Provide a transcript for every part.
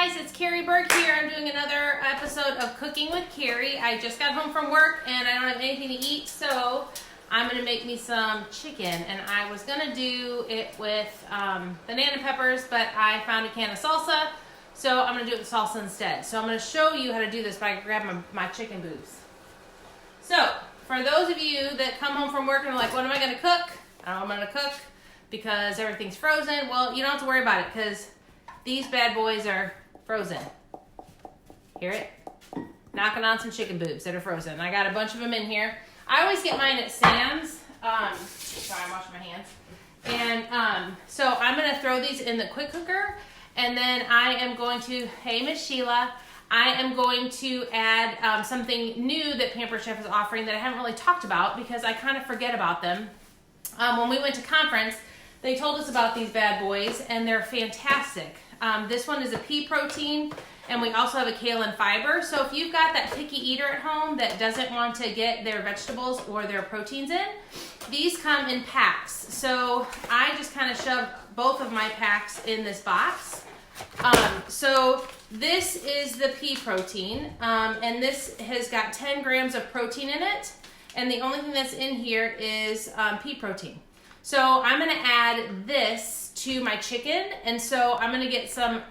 guys, it's Carrie Burke here. I'm doing another episode of Cooking with Carrie. I just got home from work and I don't have anything to eat, so I'm gonna make me some chicken. And I was gonna do it with banana peppers, but I found a can of salsa, so I'm gonna do it with salsa instead. So I'm gonna show you how to do this by grabbing my chicken boobs. So for those of you that come home from work and are like, what am I gonna cook? I don't know what I'm gonna cook because everything's frozen. Well, you don't have to worry about it because these bad boys are frozen. Hear it? Knocking on some chicken boobs that are frozen. I got a bunch of them in here. I always get mine at Sam's. Sorry, I'm washing my hands. And so I'm going to throw these in the quick cooker. And then I am going to, hey, Miss Sheila, I am going to add something new that Pampered Chef is offering that I haven't really talked about because I kind of forget about them. When we went to conference, they told us about these bad boys, and they're fantastic. This one is a pea protein, and we also have a kale and fiber. So if you've got that picky eater at home that doesn't want to get their vegetables or their proteins in, these come in packs. So I just kind of shoved both of my packs in this box. So this is the pea protein, and this has got 10 grams of protein in it, and the only thing that's in here is pea protein. So I'm going to add this to my chicken, and so I'm going to get some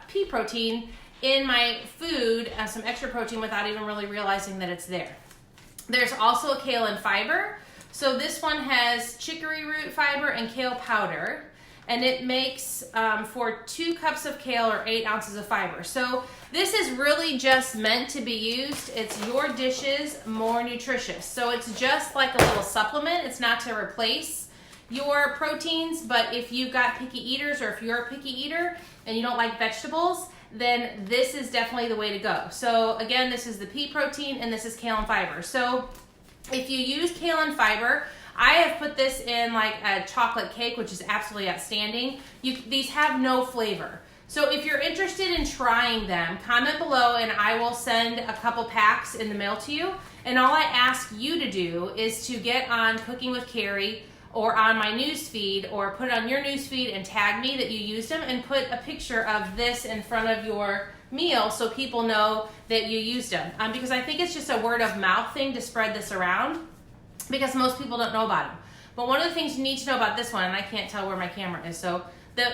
pea protein in my food, some extra protein without even really realizing that it's there. There's also a kale and fiber. So this one has chicory root fiber and kale powder, and it makes for 2 cups of kale or 8 ounces of fiber. So this is really just meant to be used. It's your dishes more nutritious. So it's just like a little supplement. It's not to replace your proteins, but if you've got picky eaters or if you're a picky eater and you don't like vegetables, then this is definitely the way to go. So again, this is the pea protein and this is kale and fiber. So if you use kale and fiber, I have put this in like a chocolate cake, which is absolutely outstanding. These have no flavor. So if you're interested in trying them, comment below and I will send a couple packs in the mail to you. And all I ask you to do is to get on Cooking with Carrie or on my news feed, or put it on your news feed and tag me that you used them, and put a picture of this in front of your meal so people know that you used them. Because I think it's just a word of mouth thing to spread this around, because most people don't know about them. But one of the things you need to know about this one, and I can't tell where my camera is, so the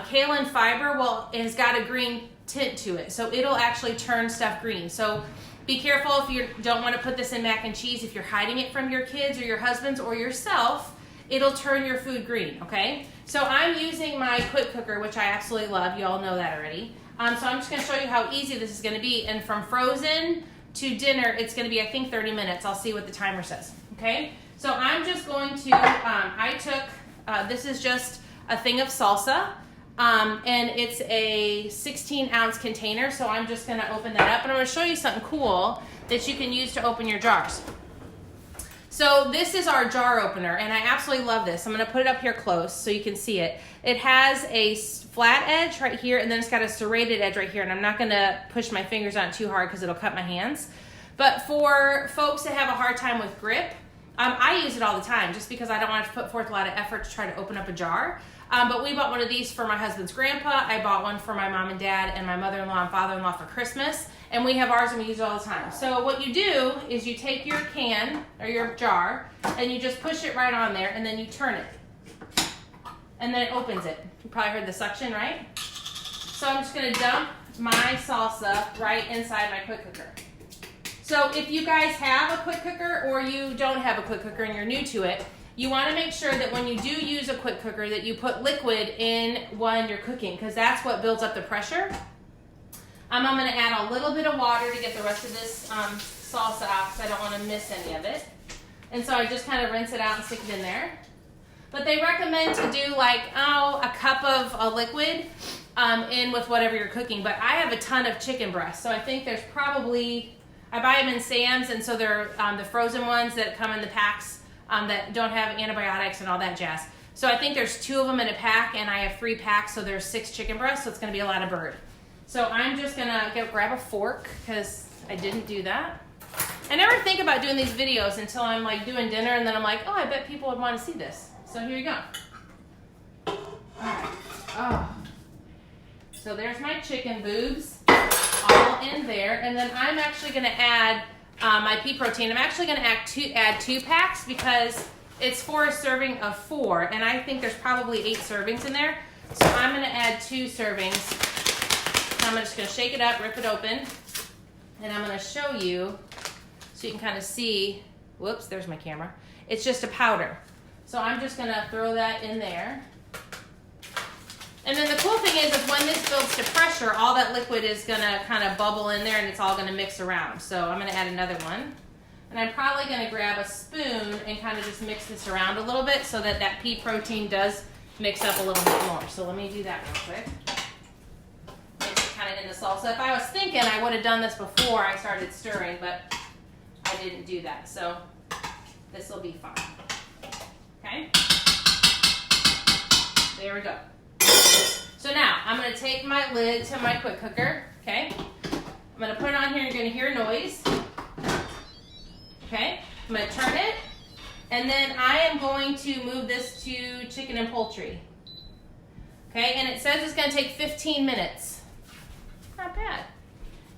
kale and fiber, well, it has got a green tint to it, so it'll actually turn stuff green. So be careful if you don't want to put this in mac and cheese. If you're hiding it from your kids or your husbands or yourself, it'll turn your food green, okay? So I'm using my quick cooker, which I absolutely love. You all know that already. So I'm just going to show you how easy this is going to be. And from frozen to dinner, it's going to be, I think, 30 minutes. I'll see what the timer says, okay? So I'm just going to, this is just a thing of salsa, and it's a 16-ounce container, so I'm just going to open that up, and I'm going to show you something cool that you can use to open your jars. So this is our jar opener, and I absolutely love this. I'm going to put it up here close so you can see it. It has a flat edge right here, and then it's got a serrated edge right here, and I'm not going to push my fingers on it too hard because it'll cut my hands. But for folks that have a hard time with grip, I use it all the time just because I don't want to put forth a lot of effort to try to open up a jar. But we bought one of these for my husband's grandpa. I bought one for my mom and dad and my mother-in-law and father-in-law for Christmas. And we have ours and we use it all the time. So what you do is you take your can or your jar and you just push it right on there and then you turn it. And then it opens it. You probably heard the suction, right? So I'm just going to dump my salsa right inside my quick cooker. So if you guys have a quick cooker or you don't have a quick cooker and you're new to it, you want to make sure that when you do use a quick cooker that you put liquid in when you're cooking, because that's what builds up the pressure. I'm going to add a little bit of water to get the rest of this salsa out because I don't want to miss any of it. And so I just kind of rinse it out and stick it in there. But they recommend to do like, a cup of a liquid in with whatever you're cooking. But I have a ton of chicken breasts, so I think there's probably, I buy them in Sam's, and so they're the frozen ones that come in the packs that don't have antibiotics and all that jazz. So I think there's 2 of them in a pack, and I have 3 packs, so there's 6 chicken breasts, so it's going to be a lot of bird. So I'm just going to grab a fork because I didn't do that. I never think about doing these videos until I'm like doing dinner, and then I'm like, oh, I bet people would want to see this. So here you go. All right. Oh. So there's my chicken boobs all in there. And then I'm actually going to add my pea protein. I'm actually going to add 2 packs because it's for a serving of 4. And I think there's probably 8 servings in there. So I'm going to add 2 servings. I'm just going to shake it up, rip it open. And I'm going to show you so you can kind of see. Whoops, there's my camera. It's just a powder. So I'm just going to throw that in there. And then the cool thing is when this builds to pressure, all that liquid is going to kind of bubble in there and it's all going to mix around. So I'm going to add another one. And I'm probably going to grab a spoon and kind of just mix this around a little bit so that that pea protein does mix up a little bit more. So let me do that real quick. Mix it kind of into salsa. If I was thinking, I would have done this before I started stirring, but I didn't do that. So this will be fine. Okay? There we go. So now, I'm going to take my lid to my quick cooker, okay? I'm going to put it on here, you're going to hear a noise. Okay, I'm going to turn it, and then I am going to move this to chicken and poultry. Okay, and it says it's going to take 15 minutes. Not bad.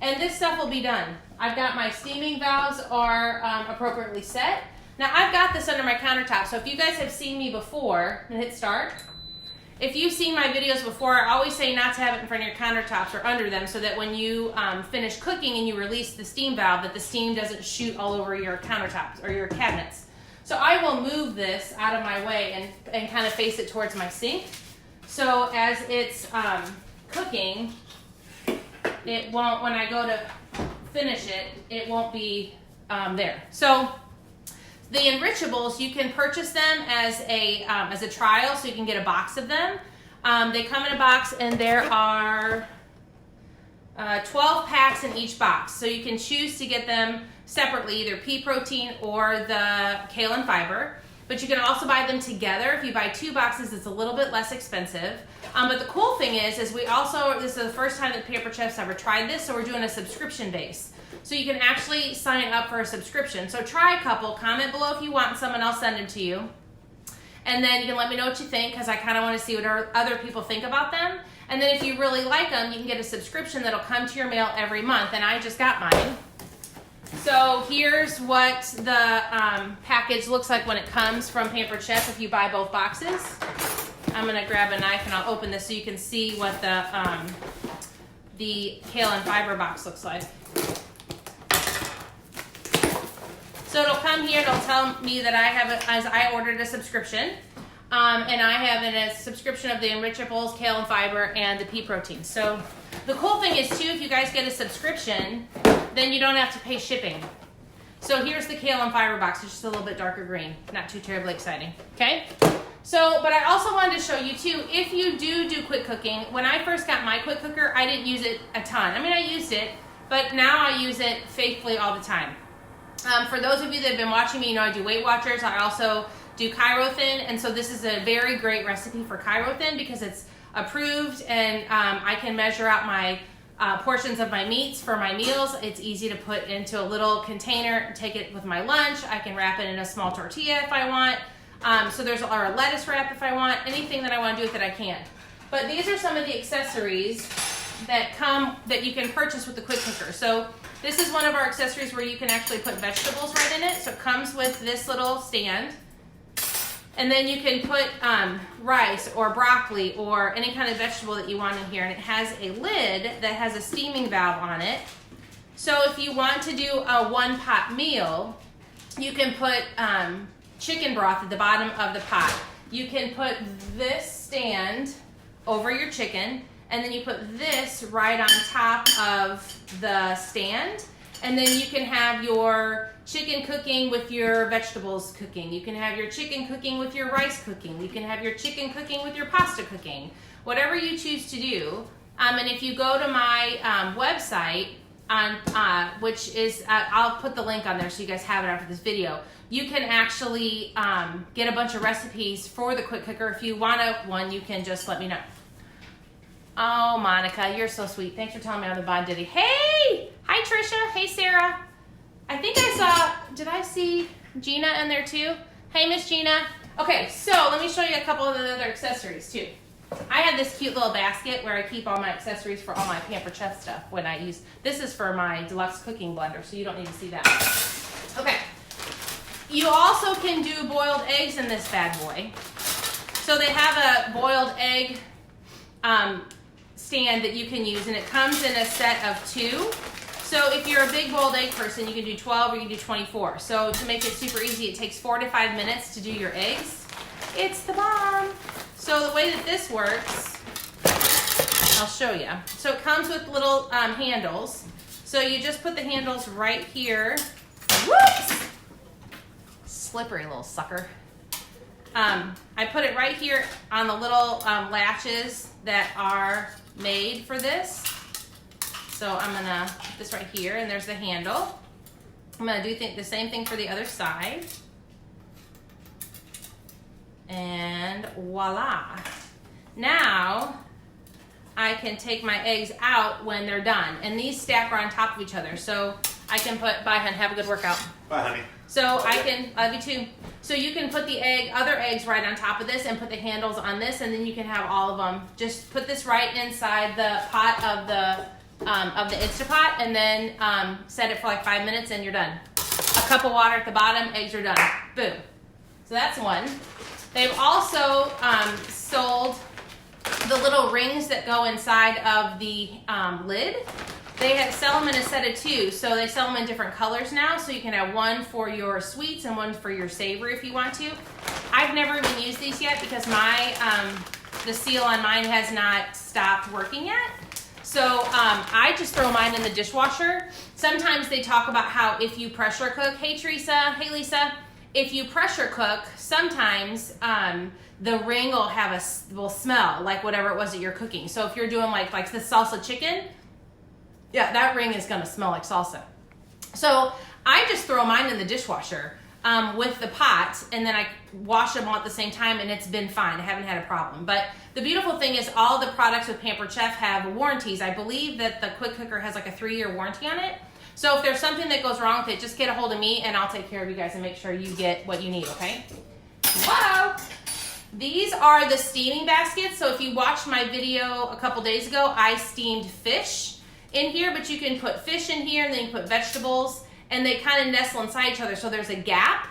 And this stuff will be done. I've got my steaming valves are appropriately set. Now, I've got this under my countertop, so if you guys have seen me before, and hit start. If you've seen my videos before, I always say not to have it in front of your countertops or under them so that when you finish cooking and you release the steam valve, that the steam doesn't shoot all over your countertops or your cabinets. So I will move this out of my way and kind of face it towards my sink. So as it's cooking, it won't, when I go to finish it, it won't be there. So the Enrichables, you can purchase them as a trial, so you can get a box of them. They come in a box, and there are 12 packs in each box. So you can choose to get them separately, either pea protein or the kale and fiber. But you can also buy them together. If you buy 2 boxes, it's a little bit less expensive. But the cool thing is we also, this is the first time that Pampered Chef's ever tried this, so we're doing a subscription base. So you can actually sign up for a subscription. So try a couple, comment below if you want some, and I'll send them to you. And then you can let me know what you think, because I kind of want to see what other people think about them. And then if you really like them, you can get a subscription that'll come to your mail every month. And I just got mine. So here's what the package looks like when it comes from Pampered Chef if you buy both boxes. I'm going to grab a knife and I'll open this so you can see what the kale and fiber box looks like. So it'll come here, it'll tell me that I have it as I ordered a subscription. And I have a subscription of the Enrichables, kale and fiber, and the pea protein. So the cool thing is too, if you guys get a subscription, then you don't have to pay shipping. So here's the kale and fiber box. It's just a little bit darker green. Not too terribly exciting, okay? So, but I also wanted to show you too, if you do quick cooking, when I first got my quick cooker, I didn't use it a ton. I mean, I used it, but now I use it faithfully all the time. For those of you that have been watching me, you know I do Weight Watchers. I also do chiro-thin, and so this is a very great recipe for chiro-thin because it's approved, and I can measure out my portions of my meats for my meals. It's easy to put into a little container, take it with my lunch. I can wrap it in a small tortilla if I want. So there's or a lettuce wrap if I want. Anything that I want to do with it, I can. But these are some of the accessories that you can purchase with the quick cooker. So this is one of our accessories where you can actually put vegetables right in it. So it comes with this little stand. And then you can put rice or broccoli or any kind of vegetable that you want in here. And it has a lid that has a steaming valve on it. So if you want to do a one-pot meal, you can put chicken broth at the bottom of the pot. You can put this stand over your chicken, and then you put this right on top of the stand, and then you can have your chicken cooking with your vegetables cooking. You can have your chicken cooking with your rice cooking. You can have your chicken cooking with your pasta cooking. Whatever you choose to do. And if you go to my website, which is, I'll put the link on there so you guys have it after this video. You can actually get a bunch of recipes for the quick cooker. If you want one, you can just let me know. Oh, Monica, you're so sweet. Thanks for telling me on the Bon Diddy. Hey! Hi, Trisha. Hey, Sarah. I think I saw, did I see Gina in there too? Hey, Miss Gina. Okay, so let me show you a couple of the other accessories too. I have this cute little basket where I keep all my accessories for all my Pampered Chef stuff when I use, this is for my deluxe cooking blender, so you don't need to see that. Okay. You also can do boiled eggs in this bad boy. So they have a boiled egg stand that you can use, and it comes in a set of 2. So if you're a big boiled egg person, you can do 12 or you can do 24. So to make it super easy, it takes 4 to 5 minutes to do your eggs. It's the bomb. So the way that this works, I'll show you. So it comes with little handles. So you just put the handles right here. Whoops! Slippery little sucker. I put it right here on the little latches that are made for this. So I'm gonna put this right here, and there's the handle. I'm gonna do the same thing for the other side. And voila. Now I can take my eggs out when they're done. And these stack are on top of each other. So I can put, bye hun, have a good workout. Bye honey. So I can, love you too. So you can put the other eggs right on top of this and put the handles on this, and then you can have all of them. Just put this right inside the pot of the Instapot, and then set it for like 5 minutes and you're done. A cup of water at the bottom, eggs are done. Boom. So that's one. They've also sold the little rings that go inside of the lid. They sell them in a set of 2, so they sell them in different colors now, so you can have one for your sweets and one for your savory if you want to. I've never even used these yet because the seal on mine has not stopped working yet. So I just throw mine in the dishwasher. Sometimes they talk about how if you pressure cook, hey Teresa, hey Lisa, if you pressure cook, sometimes the ring will smell like whatever it was that you're cooking. So if you're doing like the salsa chicken, yeah, that ring is gonna smell like salsa. So I just throw mine in the dishwasher with the pot, and then I wash them all at the same time, and it's been fine. I haven't had a problem. But the beautiful thing is all the products with Pampered Chef have warranties. I believe that the quick cooker has like a 3-year warranty on it. So if there's something that goes wrong with it, just get a hold of me and I'll take care of you guys and make sure you get what you need, okay? Wow! These are the steaming baskets. So if you watched my video a couple days ago, I steamed fish in here, but you can put fish in here and then you put vegetables, and they kind of nestle inside each other, so there's a gap.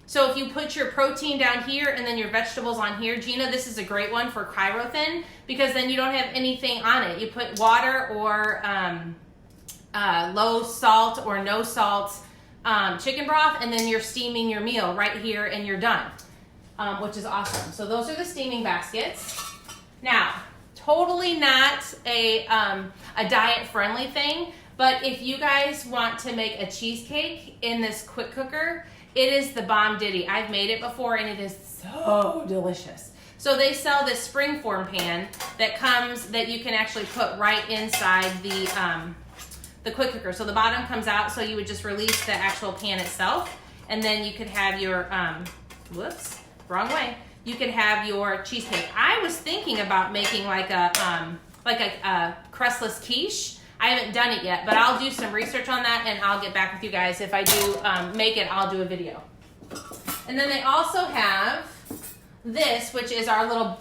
So if you put your protein down here and then your vegetables on here, Gina, this is a great one for cryo-thin because then you don't have anything on it. You put water or low salt or no salt chicken broth, and then you're steaming your meal right here and you're done, which is awesome. So those are the steaming baskets. Now, totally not a diet-friendly thing, but if you guys want to make a cheesecake in this quick cooker, it is the bomb ditty. I've made it before and it is so delicious. So they sell this springform pan that you can actually put right inside the quick cooker. So the bottom comes out, so you would just release the actual pan itself, and then you could have your, whoops, wrong way. You could have your cheesecake. I was thinking about making like a crustless quiche. I haven't done it yet, but I'll do some research on that and I'll get back with you guys. If I do make it, I'll do a video. And then they also have this, which is our little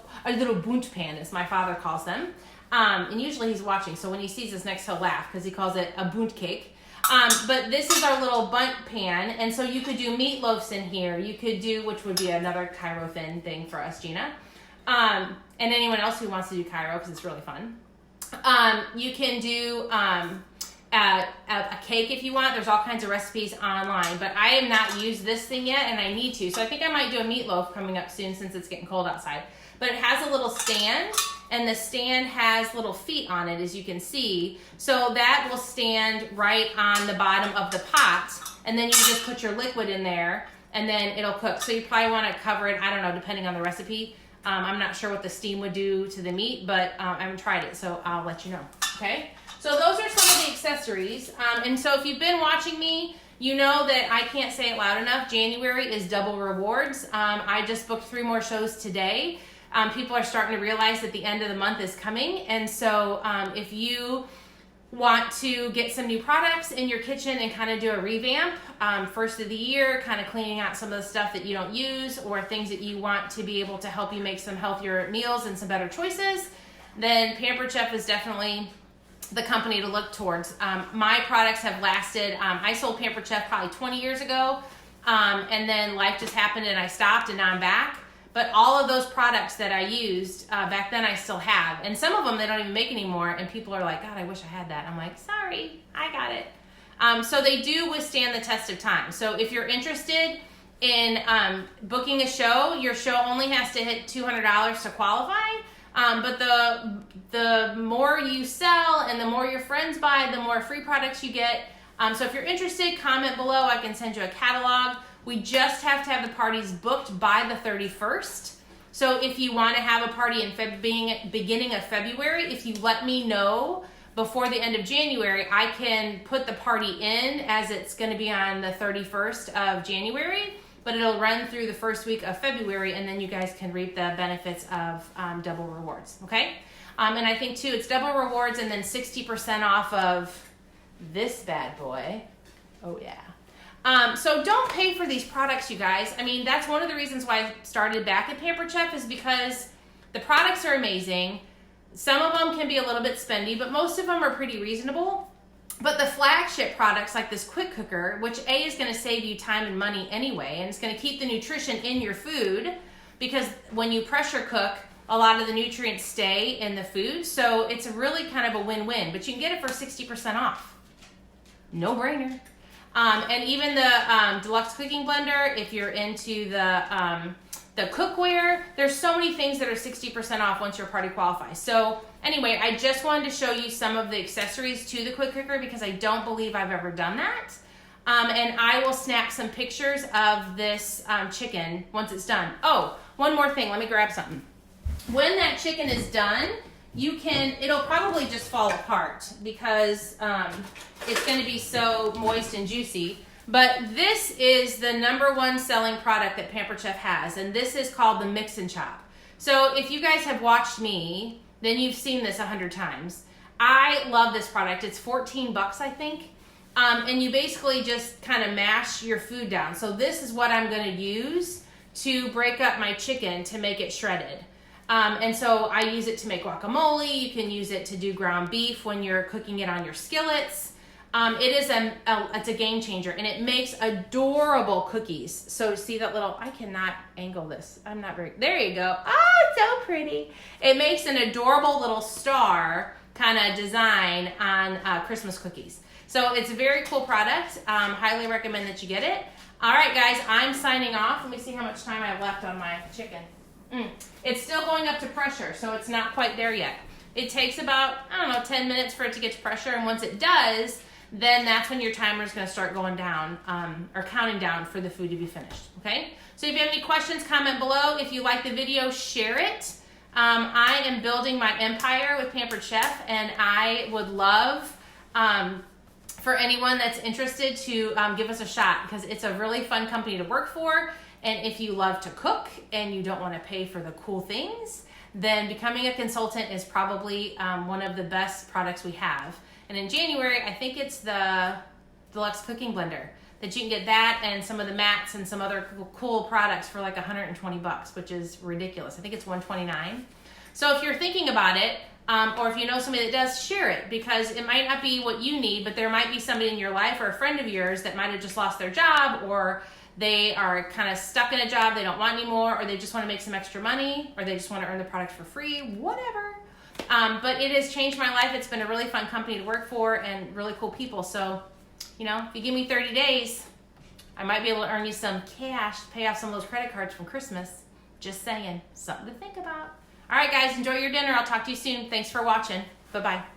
bunt pan, as my father calls them. And usually he's watching, so when he sees this next, he'll laugh because he calls it a bunt cake. But this is our little bunt pan, and so you could do meatloafs in here. You could do, which would be another cryo-thin thing for us, Gina. And anyone else who wants to do cryo, because it's really fun. You can do a cake if you want. There's all kinds of recipes online, but I have not used this thing yet, and I need to. So I think I might do a meatloaf coming up soon since it's getting cold outside. But it has a little stand, and the stand has little feet on it, as you can see. So that will stand right on the bottom of the pot, and then you just put your liquid in there, and then it'll cook. So you probably want to cover it, I don't know, depending on the recipe. I'm not sure what the steam would do to the meat, but I haven't tried it, so I'll let you know, okay? So those are some of the accessories. And so if you've been watching me, you know that I can't say it loud enough. January is double rewards. I just booked 3 more shows today. People are starting to realize that the end of the month is coming. And so if you want to get some new products in your kitchen and kind of do a revamp, first of the year, kind of cleaning out some of the stuff that you don't use or things that you want to be able to help you make some healthier meals and some better choices, then Pampered Chef is definitely the company to look towards. My products have lasted, I sold Pampered Chef probably 20 years ago, and then life just happened and I stopped and now I'm back. But all of those products that I used back then I still have. And some of them they don't even make anymore and people are like, God, I wish I had that. I'm like, sorry, I got it. So they do withstand the test of time. So if you're interested in booking a show, your show only has to hit $200 to qualify. But the more you sell and the more your friends buy, the more free products you get. So if you're interested, comment below. I can send you a catalog. We just have to have the parties booked by the 31st. So if you want to have a party in beginning of February, if you let me know before the end of January, I can put the party in as it's going to be on the 31st of January, but it'll run through the first week of February, and then you guys can reap the benefits of double rewards, okay? And I think, too, it's double rewards and then 60% off of this bad boy. Oh, yeah. So don't pay for these products, you guys. I mean, that's one of the reasons why I started back at Pampered Chef is because the products are amazing. Some of them can be a little bit spendy, but most of them are pretty reasonable. But the flagship products like this quick cooker, which A is going to save you time and money anyway, and it's going to keep the nutrition in your food because when you pressure cook, a lot of the nutrients stay in the food. So it's really kind of a win-win, but you can get it for 60% off. No brainer. And even the deluxe cooking blender, if you're into the cookware, there's so many things that are 60% off once your party qualifies. So anyway, I just wanted to show you some of the accessories to the quick cooker because I don't believe I've ever done that. And I will snap some pictures of this chicken once it's done. Oh, one more thing. Let me grab something. When that chicken is done, it'll probably just fall apart because it's going to be so moist and juicy. But this is the #1 selling product that Pampered Chef has, and this is called the Mix and Chop. So if you guys have watched me, then you've seen this 100 times. I love this product. It's 14 bucks, I think. And you basically just kind of mash your food down. So this is what I'm going to use to break up my chicken to make it shredded. And so I use it to make guacamole. You can use it to do ground beef when you're cooking it on your skillets. It's a game changer, and it makes adorable cookies. So see that little, I cannot angle this. I'm not very, there you go. Oh, it's so pretty. It makes an adorable little star kind of design on Christmas cookies. So it's a very cool product. Highly recommend that you get it. All right, guys, I'm signing off. Let me see how much time I have left on my chicken. It's still going up to pressure, so it's not quite there yet. It takes about, 10 minutes for it to get to pressure, and once it does, then that's when your timer is going to start going down, or counting down for the food to be finished, okay? So if you have any questions, comment below. If you like the video, share it. I am building my empire with Pampered Chef, and I would love for anyone that's interested to give us a shot because it's a really fun company to work for. And if you love to cook and you don't want to pay for the cool things, then becoming a consultant is probably one of the best products we have. And in January, I think it's the deluxe cooking blender that you can get that and some of the mats and some other cool products for like 120 bucks, which is ridiculous. I think it's 129. So if you're thinking about it, or if you know somebody that does, share it because it might not be what you need, but there might be somebody in your life or a friend of yours that might have just lost their job, or they are kind of stuck in a job they don't want anymore, or they just want to make some extra money, or they just want to earn the product for free, whatever. But it has changed my life. It's been a really fun company to work for and really cool people. So, if you give me 30 days, I might be able to earn you some cash to pay off some of those credit cards from Christmas. Just saying, something to think about. All right, guys, enjoy your dinner. I'll talk to you soon. Thanks for watching. Bye-bye.